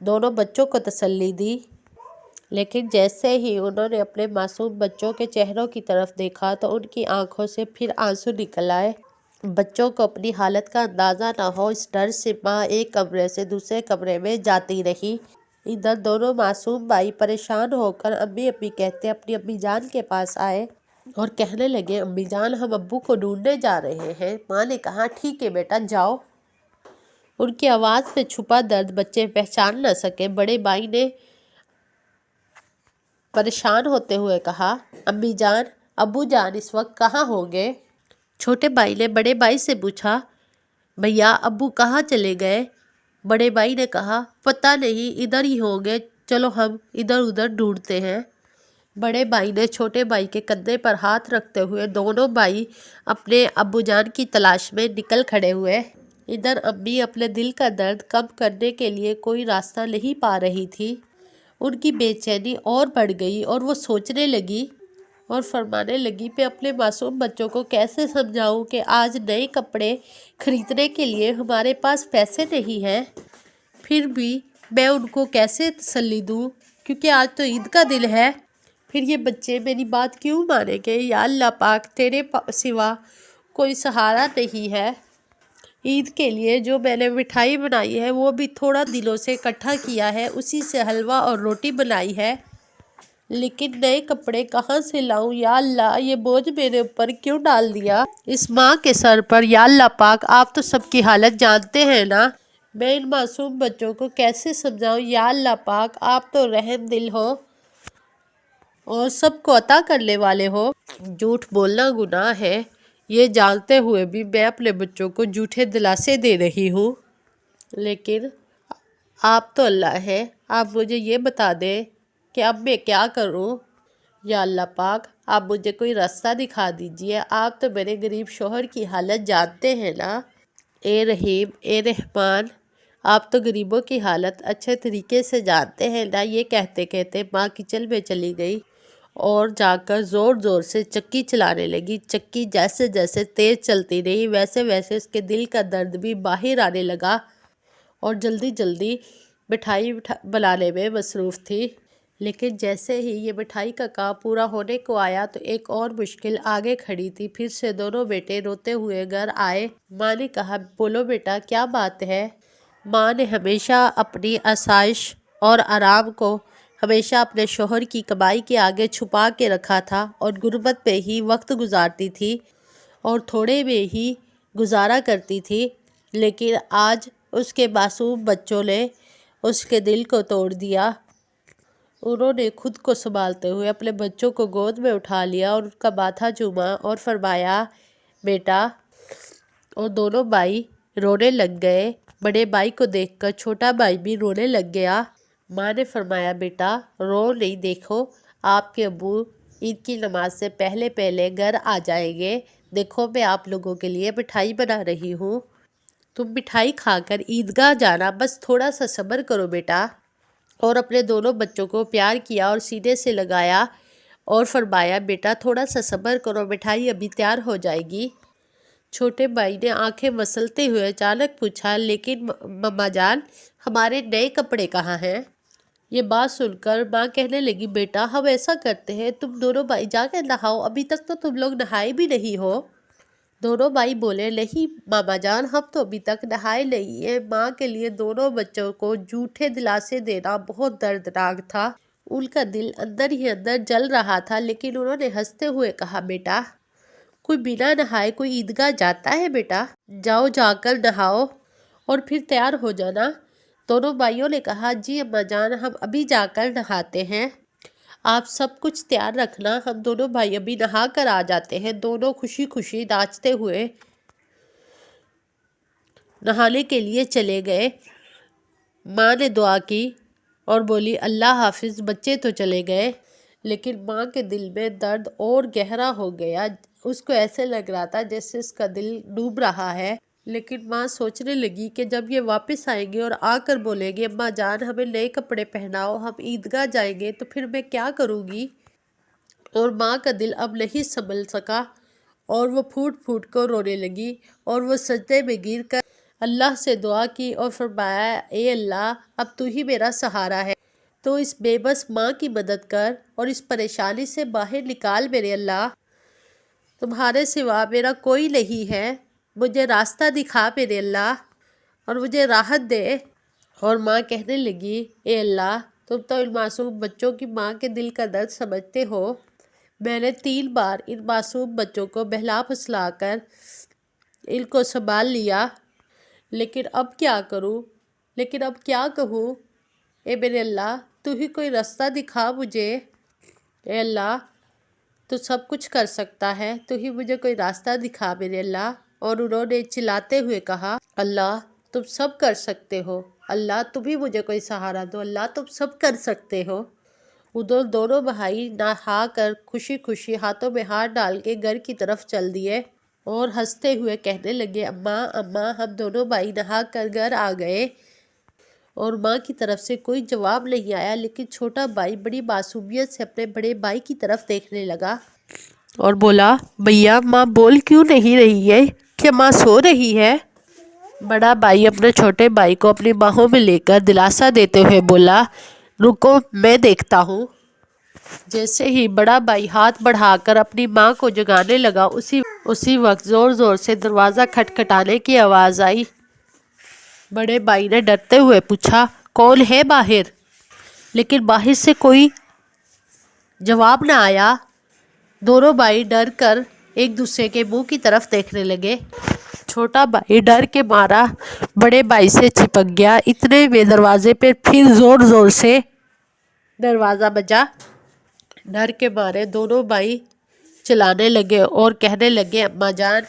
دونوں بچوں کو تسلی دی، لیکن جیسے ہی انہوں نے اپنے معصوم بچوں کے چہروں کی طرف دیکھا تو ان کی آنکھوں سے پھر آنسو نکل آئے۔ بچوں کو اپنی حالت کا اندازہ نہ ہو، اس ڈر سے ماں ایک کمرے سے دوسرے کمرے میں جاتی رہی۔ ادھر دونوں معصوم بھائی پریشان ہو کر امی امی کہتے اپنی امی جان کے پاس آئے اور کہنے لگے، امی جان ہم ابو کو ڈھونڈنے جا رہے ہیں۔ ماں نے کہا، ٹھیک ہے بیٹا جاؤ۔ ان کی آواز میں چھپا درد بچے پہچان نہ سکے۔ بڑے بھائی نے پریشان ہوتے ہوئے کہا، امی جان ابو جان اس وقت کہاں ہوں گے؟ چھوٹے بھائی نے بڑے بھائی سے پوچھا، بھیا ابو کہاں چلے گئے؟ بڑے بھائی نے کہا، پتہ نہیں، ادھر ہی ہوں گے، چلو ہم ادھر ادھر ڈھونڈتے ہیں۔ بڑے بھائی نے چھوٹے بھائی کے کندھے پر ہاتھ رکھتے ہوئے دونوں بھائی اپنے ابو جان کی تلاش میں نکل کھڑے ہوئے۔ ادھر امی اپنے دل کا درد کم کرنے کے لیے کوئی راستہ نہیں پا رہی تھی۔ ان کی بے چینی اور بڑھ گئی اور وہ سوچنے لگی اور فرمانے لگی، میں اپنے معصوم بچوں کو کیسے سمجھاؤں کہ آج نئے کپڑے خریدنے کے لیے ہمارے پاس پیسے نہیں ہیں، پھر بھی میں ان کو کیسے تسلی دوں کیونکہ آج تو عید کا دن ہے۔ پھر یہ بچے میری بات کیوں مانیں گے؟ یا اللہ پاک تیرے سوا کوئی سہارا نہیں ہے۔ عید کے لیے جو میں نے مٹھائی بنائی ہے وہ بھی تھوڑا دنوں سے اکٹھا کیا ہے، اسی سے حلوہ اور روٹی بنائی ہے، لیکن نئے کپڑے کہاں سے لاؤں؟ یا اللہ یہ بوجھ میرے اوپر کیوں ڈال دیا اس ماں کے سر پر؟ یا اللہ پاک آپ تو سب کی حالت جانتے ہیں نا، میں ان معصوم بچوں کو کیسے سمجھاؤں؟ یا اللہ پاک آپ تو رحم دل ہو اور سب کو عطا کرنے والے ہو۔ جھوٹ بولنا گناہ ہے، یہ جانتے ہوئے بھی میں اپنے بچوں کو جھوٹے دلاسے دے رہی ہوں، لیکن آپ تو اللہ ہے، آپ مجھے یہ بتا دیں کہ اب میں کیا کروں؟ یا اللہ پاک آپ مجھے کوئی راستہ دکھا دیجئے، آپ تو میرے غریب شوہر کی حالت جانتے ہیں نا۔ اے رحیم، اے رحمان، آپ تو غریبوں کی حالت اچھے طریقے سے جانتے ہیں نا۔ یہ کہتے کہتے ماں کچن میں چلی گئی اور جا کر زور زور سے چکی چلانے لگی۔ چکی جیسے جیسے تیز چلتی رہی ویسے ویسے اس کے دل کا درد بھی باہر آنے لگا اور جلدی جلدی مٹھائی بنانے میں مصروف تھی۔ لیکن جیسے ہی یہ مٹھائی کا کام پورا ہونے کو آیا تو ایک اور مشکل آگے کھڑی تھی۔ پھر سے دونوں بیٹے روتے ہوئے گھر آئے۔ ماں نے کہا، بولو بیٹا کیا بات ہے؟ ماں نے ہمیشہ اپنی آسائش اور آرام کو ہمیشہ اپنے شوہر کی کمائی کے آگے چھپا کے رکھا تھا اور غربت میں ہی وقت گزارتی تھی اور تھوڑے میں ہی گزارا کرتی تھی، لیکن آج اس کے معصوم بچوں نے اس کے دل کو توڑ دیا۔ انہوں نے خود کو سنبھالتے ہوئے اپنے بچوں کو گود میں اٹھا لیا اور ان کا ماتھا چوما اور فرمایا، بیٹا، اور دونوں بھائی رونے لگ گئے۔ بڑے بھائی کو دیکھ کر چھوٹا بھائی بھی رونے لگ گیا۔ ماں نے فرمایا، بیٹا رو نہیں، دیکھو آپ کے ابو عید کی نماز سے پہلے پہلے گھر آ جائیں گے، دیکھو میں آپ لوگوں کے لیے مٹھائی بنا رہی ہوں، تم مٹھائی کھا کر عیدگاہ جانا، بس تھوڑا سا صبر کرو بیٹا۔ اور اپنے دونوں بچوں کو پیار کیا اور سینے سے لگایا اور فرمایا، بیٹا تھوڑا سا صبر کرو، مٹھائی ابھی تیار ہو جائے گی۔ چھوٹے بھائی نے آنکھیں مسلتے ہوئے اچانک پوچھا، لیکن مما جان ہمارے نئے کپڑے کہاں ہیں؟ یہ بات سن کر ماں کہنے لگی، بیٹا ہم ایسا کرتے ہیں، تم دونوں بھائی جا کے نہاؤ، ابھی تک تو تم لوگ نہائے بھی نہیں ہو۔ دونوں بھائی بولے، نہیں ماما جان ہم تو ابھی تک نہائے نہیں ہیں۔ ماں کے لیے دونوں بچوں کو جھوٹے دلاسے دینا بہت دردناک تھا، ان کا دل اندر ہی اندر جل رہا تھا، لیکن انہوں نے ہنستے ہوئے کہا، بیٹا کوئی بنا نہائے کوئی عیدگاہ جاتا ہے بیٹا؟ جاؤ جا کر نہاؤ اور پھر تیار ہو جانا۔ دونوں بھائیوں نے کہا، جی اماں جان ہم ابھی جا کر نہاتے ہیں، آپ سب کچھ تیار رکھنا، ہم دونوں بھائی ابھی نہا کر آ جاتے ہیں۔ دونوں خوشی خوشی ناچتے ہوئے نہانے کے لیے چلے گئے۔ ماں نے دعا کی اور بولی، اللہ حافظ۔ بچے تو چلے گئے، لیکن ماں کے دل میں درد اور گہرا ہو گیا، اس کو ایسے لگ رہا تھا جیسے اس کا دل ڈوب رہا ہے۔ لیکن ماں سوچنے لگی کہ جب یہ واپس آئیں گے اور آ کر بولیں گے، اماں جان ہمیں نئے کپڑے پہناؤ، ہم عیدگاہ جائیں گے، تو پھر میں کیا کروں گی؟ اور ماں کا دل اب نہیں سنبھل سکا اور وہ پھوٹ پھوٹ کر رونے لگی اور وہ سجدے میں گر کر اللہ سے دعا کی اور فرمایا اے اللہ اب تو ہی میرا سہارا ہے، تو اس بے بس ماں کی مدد کر اور اس پریشانی سے باہر نکال میرے اللہ، تمہارے سوا میرا کوئی نہیں ہے، مجھے راستہ دکھا میرے اللہ اور مجھے راحت دے۔ اور ماں کہنے لگی اے اللہ تم تو ان معصوم بچوں کی ماں کے دل کا درد سمجھتے ہو، میں نے 3 بار ان معصوم بچوں کو بہلا پھسلا کر ان کو سنبھال لیا، لیکن اب کیا کہوں، اے میرے اللہ تو ہی کوئی راستہ دکھا مجھے، اے اللہ تو سب کچھ کر سکتا ہے، تو ہی مجھے کوئی راستہ دکھا میرے اللہ۔ اور انہوں نے چلاتے ہوئے کہا اللہ تم سب کر سکتے ہو، اللہ تم ہی مجھے کوئی سہارا دو، اللہ تم سب کر سکتے ہو۔ ادھر دونوں بھائی نہا کر خوشی خوشی ہاتھوں میں ہاتھ ڈال کے گھر کی طرف چل دیے اور ہنستے ہوئے کہنے لگے اماں اماں ہم دونوں بھائی نہا کر گھر آ گئے۔ اور ماں کی طرف سے کوئی جواب نہیں آیا، لیکن چھوٹا بھائی بڑی معصومیت سے اپنے بڑے بھائی کی طرف دیکھنے لگا اور بولا بھیا ماں بول کیوں نہیں رہی ہے، کیا ماں سو رہی ہے؟ بڑا بھائی اپنے چھوٹے بھائی کو اپنی باہوں میں لے کر دلاسا دیتے ہوئے بولا رکو میں دیکھتا ہوں۔ جیسے ہی بڑا بھائی ہاتھ بڑھا کر اپنی ماں کو جگانے لگا، اسی وقت زور زور سے دروازہ کھٹکھٹانے کی آواز آئی۔ بڑے بھائی نے ڈرتے ہوئے پوچھا کون ہے باہر؟ لیکن باہر سے کوئی جواب نہ آیا۔ دونوں بھائی ڈر کر ایک دوسرے کے منہ کی طرف دیکھنے لگے۔ چھوٹا بھائی ڈر کے مارا بڑے بھائی سے چپک گیا، اتنے میں دروازے پہ پھر زور زور سے دروازہ بجا۔ ڈر کے مارے دونوں بھائی چلانے لگے اور کہنے لگے اماں جان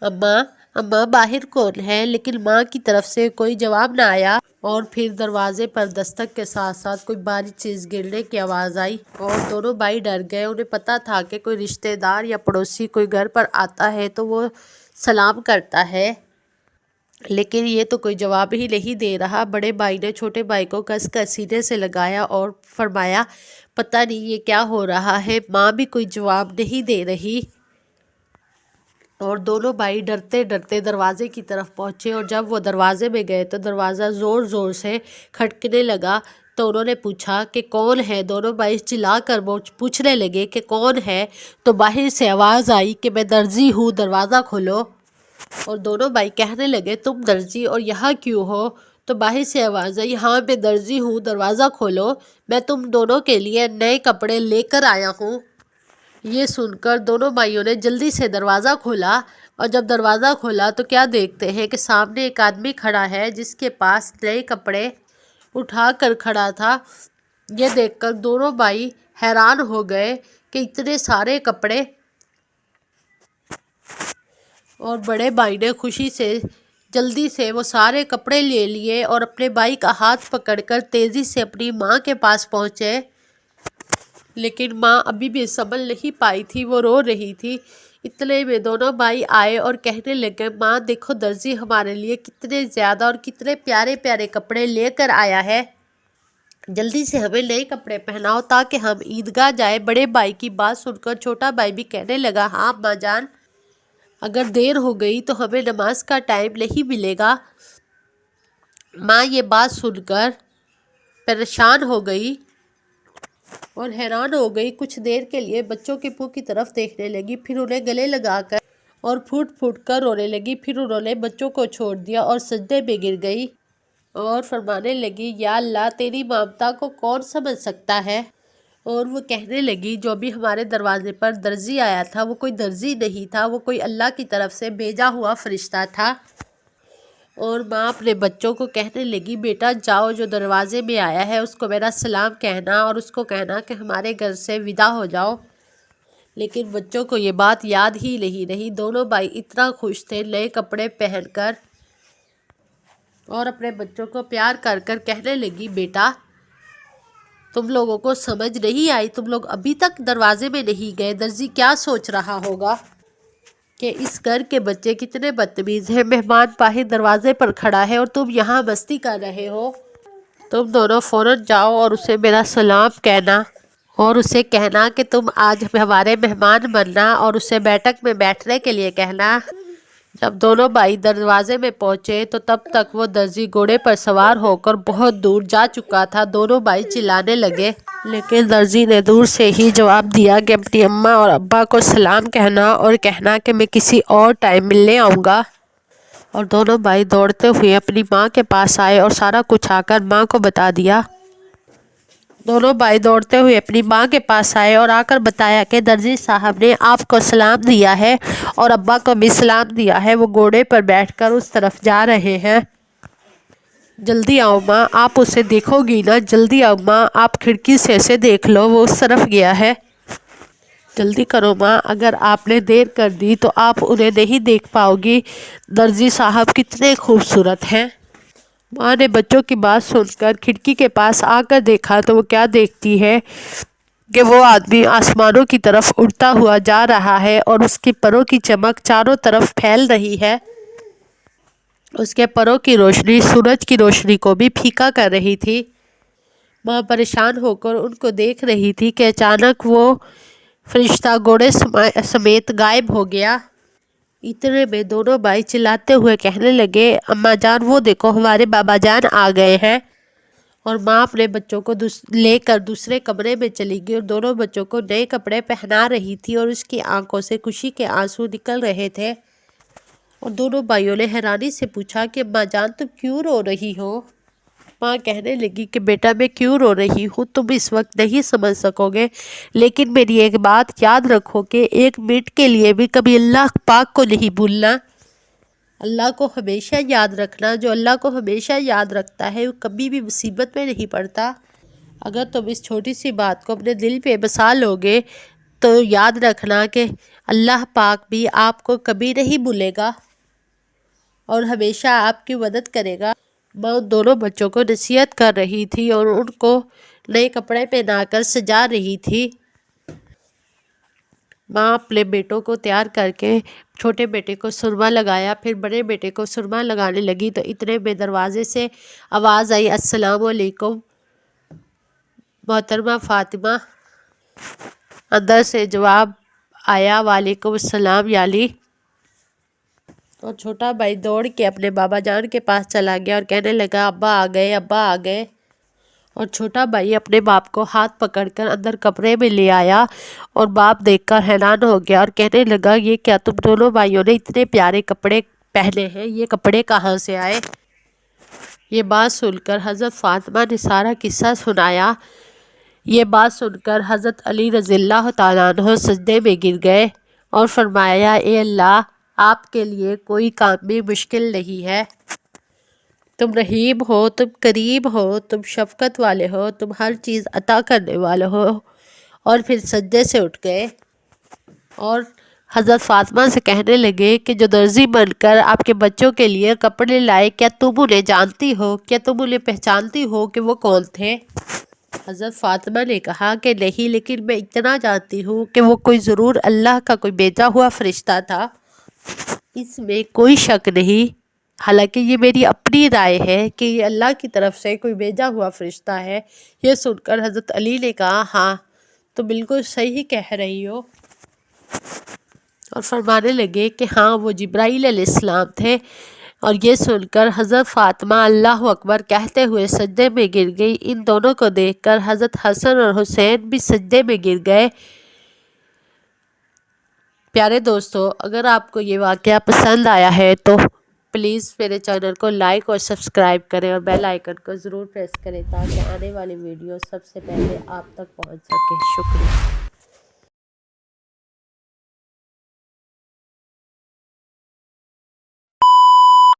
اماں باہر کون ہے؟ لیکن ماں کی طرف سے کوئی جواب نہ آیا۔ اور پھر دروازے پر دستک کے ساتھ ساتھ کوئی بھاری چیز گرنے کی آواز آئی اور دونوں بھائی ڈر گئے۔ انہیں پتا تھا کہ کوئی رشتہ دار یا پڑوسی کوئی گھر پر آتا ہے تو وہ سلام کرتا ہے، لیکن یہ تو کوئی جواب ہی نہیں دے رہا۔ بڑے بھائی نے چھوٹے بھائی کو کس کر سینے سے لگایا اور فرمایا پتہ نہیں یہ کیا ہو رہا ہے، ماں بھی کوئی جواب نہیں دے رہی۔ اور دونوں بھائی ڈرتے ڈرتے دروازے کی طرف پہنچے اور جب وہ دروازے میں گئے تو دروازہ زور زور سے کھٹکنے لگا، تو انہوں نے پوچھا کہ کون ہے؟ دونوں بھائی چلا کر پوچھنے لگے کہ کون ہے؟ تو باہر سے آواز آئی کہ میں درزی ہوں، دروازہ کھولو۔ اور دونوں بھائی کہنے لگے تم درزی اور یہاں کیوں ہو؟ تو باہر سے آواز آئی ہاں میں درزی ہوں، دروازہ کھولو، میں تم دونوں کے لیے نئے کپڑے لے کر آیا ہوں۔ یہ سن کر دونوں بھائیوں نے جلدی سے دروازہ کھولا اور جب دروازہ کھولا تو کیا دیکھتے ہیں کہ سامنے ایک آدمی کھڑا ہے جس کے پاس نئے کپڑے اٹھا کر کھڑا تھا۔ یہ دیکھ کر دونوں بھائی حیران ہو گئے کہ اتنے سارے کپڑے، اور بڑے بھائی نے خوشی سے جلدی سے وہ سارے کپڑے لے لیے اور اپنے بھائی کا ہاتھ پکڑ کر تیزی سے اپنی ماں کے پاس پہنچے، لیکن ماں ابھی بھی سنبھل نہیں پائی تھی، وہ رو رہی تھی۔ اتنے میں دونوں بھائی آئے اور کہنے لگے ماں دیکھو درزی ہمارے لیے کتنے زیادہ اور کتنے پیارے پیارے کپڑے لے کر آیا ہے، جلدی سے ہمیں نئے کپڑے پہناؤ تاکہ ہم عیدگاہ جائیں۔ بڑے بھائی کی بات سن کر چھوٹا بھائی بھی کہنے لگا ہاں اماں جان، اگر دیر ہو گئی تو ہمیں نماز کا ٹائم نہیں ملے گا۔ ماں یہ بات سن کر پریشان ہو گئی اور حیران ہو گئی، کچھ دیر کے لیے بچوں کے منہ کی طرف دیکھنے لگی، پھر انہیں گلے لگا کر اور پھوٹ پھوٹ کر رونے لگی۔ پھر انہوں نے بچوں کو چھوڑ دیا اور سجدے میں گر گئی اور فرمانے لگی یا اللہ تیری ممتا کو کون سمجھ سکتا ہے؟ اور وہ کہنے لگی جو بھی ہمارے دروازے پر درزی آیا تھا وہ کوئی درزی نہیں تھا، وہ کوئی اللہ کی طرف سے بھیجا ہوا فرشتہ تھا۔ اور ماں اپنے بچوں کو کہنے لگی بیٹا جاؤ، جو دروازے میں آیا ہے اس کو میرا سلام کہنا اور اس کو کہنا کہ ہمارے گھر سے ودا ہو جاؤ۔ لیکن بچوں کو یہ بات یاد ہی نہیں رہی۔ دونوں بھائی اتنا خوش تھے نئے کپڑے پہن کر، اور اپنے بچوں کو پیار کر کر کہنے لگی بیٹا تم لوگوں کو سمجھ نہیں آئی، تم لوگ ابھی تک دروازے میں نہیں گئے، درزی کیا سوچ رہا ہوگا کہ اس گھر کے بچے کتنے بدتمیز ہیں، مہمان باہر دروازے پر کھڑا ہے اور تم یہاں مستی کر رہے ہو۔ تم دونوں فوراً جاؤ اور اسے میرا سلام کہنا اور اسے کہنا کہ تم آج ہمارے مہمان بننا اور اسے بیٹھک میں بیٹھنے کے لیے کہنا۔ جب دونوں بھائی دروازے میں پہنچے تو تب تک وہ درزی گھوڑے پر سوار ہو کر بہت دور جا چکا تھا۔ دونوں بھائی چلانے لگے، لیکن درزی نے دور سے ہی جواب دیا کہ اپنی اماں اور ابا کو سلام کہنا اور کہنا کہ میں کسی اور ٹائم ملنے آؤں گا۔ اور دونوں بھائی دوڑتے ہوئے اپنی ماں کے پاس آئے اور سارا کچھ آ کر ماں کو بتا دیا۔ دونوں بھائی دوڑتے ہوئے اپنی ماں کے پاس آئے اور آ کر بتایا کہ درزی صاحب نے آپ کو سلام دیا ہے اور ابا کو بھی سلام دیا ہے، وہ گھوڑے پر بیٹھ کر اس طرف جا رہے ہیں۔ جلدی آؤ ماں، آپ اسے دیکھو گی نا؟ جلدی آؤ ماں، آپ کھڑکی سے اسے دیکھ لو، وہ اس طرف گیا ہے۔ جلدی کرو ماں، اگر آپ نے دیر کر دی تو آپ انہیں نہیں دیکھ پاؤ گی۔ درزی صاحب کتنے خوبصورت ہیں۔ ماں نے بچوں کی بات سن کر کھڑکی کے پاس آ کر دیکھا تو وہ کیا دیکھتی ہے کہ وہ آدمی آسمانوں کی طرف اڑتا ہوا جا رہا ہے اور اس کے پروں کی چمک چاروں طرف پھیل رہی ہے۔ اس کے پروں کی روشنی سورج کی روشنی کو بھی پھیکا کر رہی تھی۔ ماں پریشان ہو کر ان کو دیکھ رہی تھی کہ اچانک وہ فرشتہ گھوڑے سمیت غائب ہو گیا۔ اتنے میں دونوں بھائی چلاتے ہوئے کہنے لگے، اماں جان وہ دیکھو ہمارے بابا جان آ گئے ہیں۔ اور ماں اپنے بچوں کو لے کر دوسرے کمرے میں چلی گئی اور دونوں بچوں کو نئے کپڑے پہنا رہی تھی اور اس کی آنکھوں سے خوشی کے آنسو نکل رہے تھے۔ اور دونوں بھائیوں نے حیرانی سے پوچھا کہ اماں جان تم کیوں رو رہی ہو؟ ماں کہنے لگی کہ بیٹا میں کیوں رو رہی ہوں تم اس وقت نہیں سمجھ سکو گے، لیکن میری ایک بات یاد رکھو کہ ایک منٹ کے لیے بھی کبھی اللہ پاک کو نہیں بھولنا۔ اللہ کو ہمیشہ یاد رکھنا۔ جو اللہ کو ہمیشہ یاد رکھتا ہے وہ کبھی بھی مصیبت میں نہیں پڑتا۔ اگر تم اس چھوٹی سی بات کو اپنے دل پہ بسا لوگے تو یاد رکھنا کہ اللہ پاک بھی آپ کو کبھی نہیں بھولے گا اور ہمیشہ آپ کی مدد کرے گا۔ ماں ان دونوں بچوں کو نصیحت کر رہی تھی اور ان کو نئے کپڑے پہنا کر سجا رہی تھی۔ ماں اپنے بیٹوں کو تیار کر کے چھوٹے بیٹے کو سرما لگایا، پھر بڑے بیٹے کو سرما لگانے لگی تو اتنے میں دروازے سے آواز آئی، السلام علیکم محترمہ فاطمہ۔ اندر سے جواب آیا، وعلیکم السلام یالی۔ اور چھوٹا بھائی دوڑ کے اپنے بابا جان کے پاس چلا گیا اور کہنے لگا، ابا آ گئے، ابا آ گئے۔ اور چھوٹا بھائی اپنے باپ کو ہاتھ پکڑ کر اندر کمرے میں لے آیا اور باپ دیکھ کر حیران ہو گیا اور کہنے لگا، یہ کیا تم دونوں بھائیوں نے اتنے پیارے کپڑے پہنے ہیں، یہ کپڑے کہاں سے آئے؟ یہ بات سن کر حضرت فاطمہ نے سارا قصہ سنایا۔ یہ بات سن کر حضرت علی رضی اللہ تعالیٰ عنہ سجدے میں گر گئے اور فرمایا، اے اللہ، آپ کے لیے کوئی کام بھی مشکل نہیں ہے۔ تم رحیم ہو، تم کریم ہو، تم شفقت والے ہو، تم ہر چیز عطا کرنے والے ہو۔ اور پھر سجدے سے اٹھ گئے اور حضرت فاطمہ سے کہنے لگے کہ جو درزی بن کر آپ کے بچوں کے لیے کپڑے لائے، کیا تم انہیں جانتی ہو؟ کیا تم انہیں پہچانتی ہو کہ وہ کون تھے؟ حضرت فاطمہ نے کہا کہ نہیں، لیکن میں اتنا جانتی ہوں کہ وہ کوئی ضرور اللہ کا کوئی بھیجا ہوا فرشتہ تھا، اس میں کوئی شک نہیں۔ حالانکہ یہ میری اپنی رائے ہے کہ یہ اللہ کی طرف سے کوئی بھیجا ہوا فرشتہ ہے۔ یہ سن کر حضرت علی نے کہا، ہاں تو بالکل صحیح کہہ رہی ہو، اور فرمانے لگے کہ ہاں وہ جبرائیل علیہ السلام تھے۔ اور یہ سن کر حضرت فاطمہ اللہ اکبر کہتے ہوئے سجدے میں گر گئی۔ ان دونوں کو دیکھ کر حضرت حسن اور حسین بھی سجدے میں گر گئے۔ پیارے دوستو، اگر آپ کو یہ واقعہ پسند آیا ہے تو پلیز میرے چینل کو لائک اور سبسکرائب کریں اور بیل آئیکن کو ضرور پریس کریں تاکہ آنے والی ویڈیو سب سے پہلے آپ تک پہنچ سکے۔ شکریہ۔